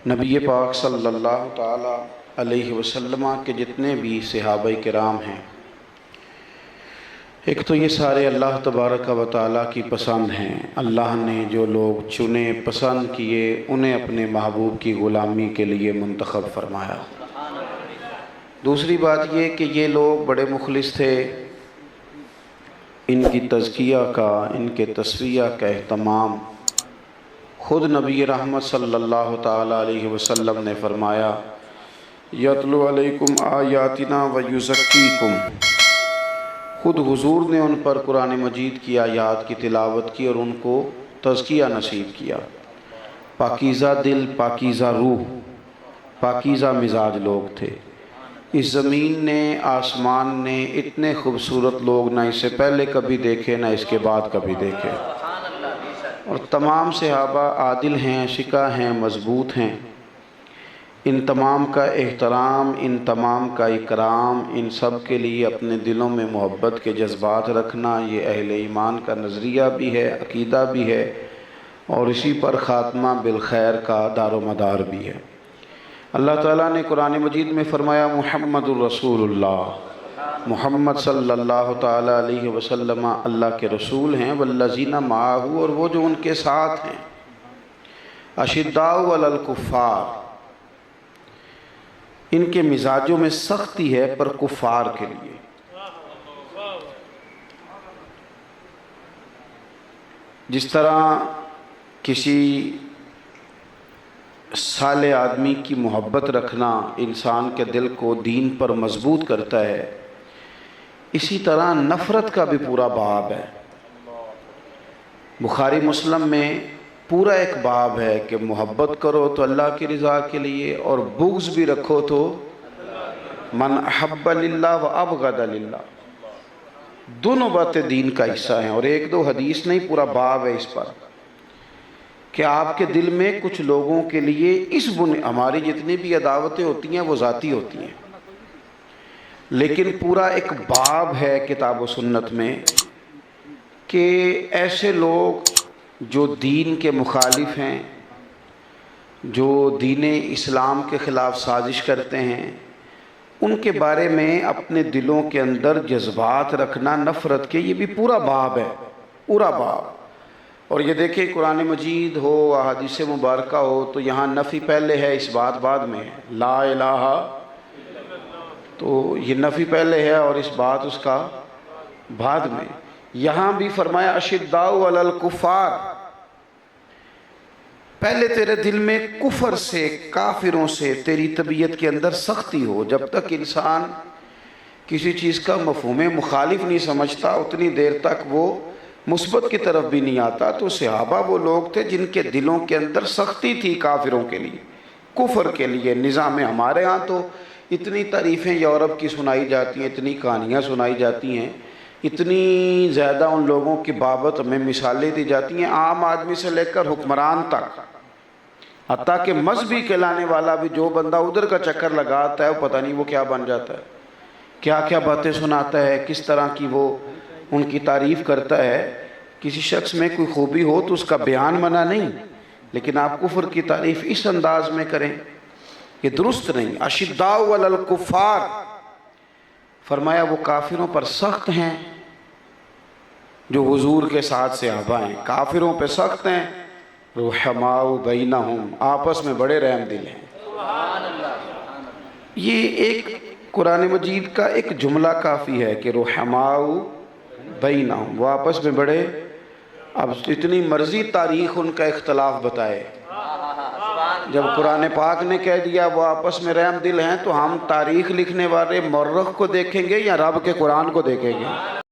نبی پاک صلی اللہ تعالی علیہ وسلم کے جتنے بھی صحابہ کرام ہیں، ایک تو یہ سارے اللہ تبارک و تعالیٰ کی پسند ہیں۔ اللہ نے جو لوگ چنے پسند کیے انہیں اپنے محبوب کی غلامی کے لیے منتخب فرمایا۔ دوسری بات یہ کہ یہ لوگ بڑے مخلص تھے، ان کی تزکیہ کا، ان کے تصفیہ کا اہتمام خود نبی رحمت صلی اللہ تعالیٰ علیہ وسلم نے فرمایا، یتلو علیکم آیاتنا ویزکیکم۔ خود حضور نے ان پر قرآن مجید کی آیات کی تلاوت کی اور ان کو تزکیہ نصیب کیا۔ پاکیزہ دل، پاکیزہ روح، پاکیزہ مزاج لوگ تھے۔ اس زمین نے، آسمان نے اتنے خوبصورت لوگ نہ اس سے پہلے کبھی دیکھے نہ اس کے بعد کبھی دیکھے، اور تمام صحابہ عادل ہیں، شکا ہیں، مضبوط ہیں۔ ان تمام کا احترام، ان تمام کا اکرام، ان سب کے لیے اپنے دلوں میں محبت کے جذبات رکھنا، یہ اہل ایمان کا نظریہ بھی ہے، عقیدہ بھی ہے، اور اسی پر خاتمہ بالخیر کا دار و مدار بھی ہے۔ اللہ تعالیٰ نے قرآن مجید میں فرمایا، محمد الرسول اللہ، محمد صلی اللہ تعالیٰ علیہ وسلم اللہ کے رسول ہیں، والذین معہ، اور وہ جو ان کے ساتھ ہیں، اشداء علی الکفار، ان کے مزاجوں میں سختی ہے پر کفار کے لیے۔ جس طرح کسی صالح آدمی کی محبت رکھنا انسان کے دل کو دین پر مضبوط کرتا ہے، اسی طرح نفرت کا بھی پورا باب ہے۔ بخاری مسلم میں پورا ایک باب ہے کہ محبت کرو تو اللہ کی رضا کے لیے، اور بغض بھی رکھو تو من احب للہ و ابغض للہ۔ دونوں باتیں دین کا حصہ ہیں، اور ایک دو حدیث نہیں، پورا باب ہے اس پر کہ آپ کے دل میں کچھ لوگوں کے لیے ہماری جتنی بھی عداوتیں ہوتی ہیں وہ ذاتی ہوتی ہیں، لیکن پورا ایک باب ہے کتاب و سنت میں کہ ایسے لوگ جو دین کے مخالف ہیں، جو دین اسلام کے خلاف سازش کرتے ہیں، ان کے بارے میں اپنے دلوں کے اندر جذبات رکھنا نفرت کے، یہ بھی پورا باب ہے، پورا باب۔ اور یہ دیکھیں قرآن مجید ہو، احادیث مبارکہ ہو، تو یہاں نفی پہلے ہے، اس بات بعد میں ہے، لا الہ، تو یہ نفی پہلے ہے اور اس بات اس کا بعد میں۔ یہاں بھی فرمایا اشداء علی الکفار، پہلے تیرے دل میں کفر سے، کافروں سے تیری طبیعت کے اندر سختی ہو۔ جب تک انسان کسی چیز کا مفہوم مخالف نہیں سمجھتا اتنی دیر تک وہ مثبت کی طرف بھی نہیں آتا۔ تو صحابہ وہ لوگ تھے جن کے دلوں کے اندر سختی تھی کافروں کے لیے، کفر کے لیے۔ نظام ہمارے ہاں تو اتنی تعریفیں یورپ کی سنائی جاتی ہیں، اتنی کہانیاں سنائی جاتی ہیں، اتنی زیادہ ان لوگوں کی بابت ہمیں مثالیں دی جاتی ہیں، عام آدمی سے لے کر حکمران تک، حتیٰ کہ مذہبی کہلانے والا بھی جو بندہ ادھر کا چکر لگاتا ہے وہ پتہ نہیں وہ کیا بن جاتا ہے، کیا کیا باتیں سناتا ہے، کس طرح کی وہ ان کی تعریف کرتا ہے۔ کسی شخص میں کوئی خوبی ہو تو اس کا بیان منع نہیں، لیکن آپ کفر کی تعریف اس انداز میں کریں، یہ درست نہیں۔ اشداء علی الکفار، فرمایا وہ کافروں پر سخت ہیں جو حضور کے ساتھ صحابہ ہیں، کافروں پہ سخت ہیں، رحماء بینہم، آپس میں بڑے رحم دل ہیں۔ یہ ایک قرآن مجید کا ایک جملہ کافی ہے کہ رحماء بینہم، وہ آپس میں بڑے، اب اتنی مرضی تاریخ ان کا اختلاف بتائے، جب قرآن پاک نے کہہ دیا وہ آپس میں رحم دل ہیں، تو ہم تاریخ لکھنے والے مورخ کو دیکھیں گے یا رب کے قرآن کو دیکھیں گے؟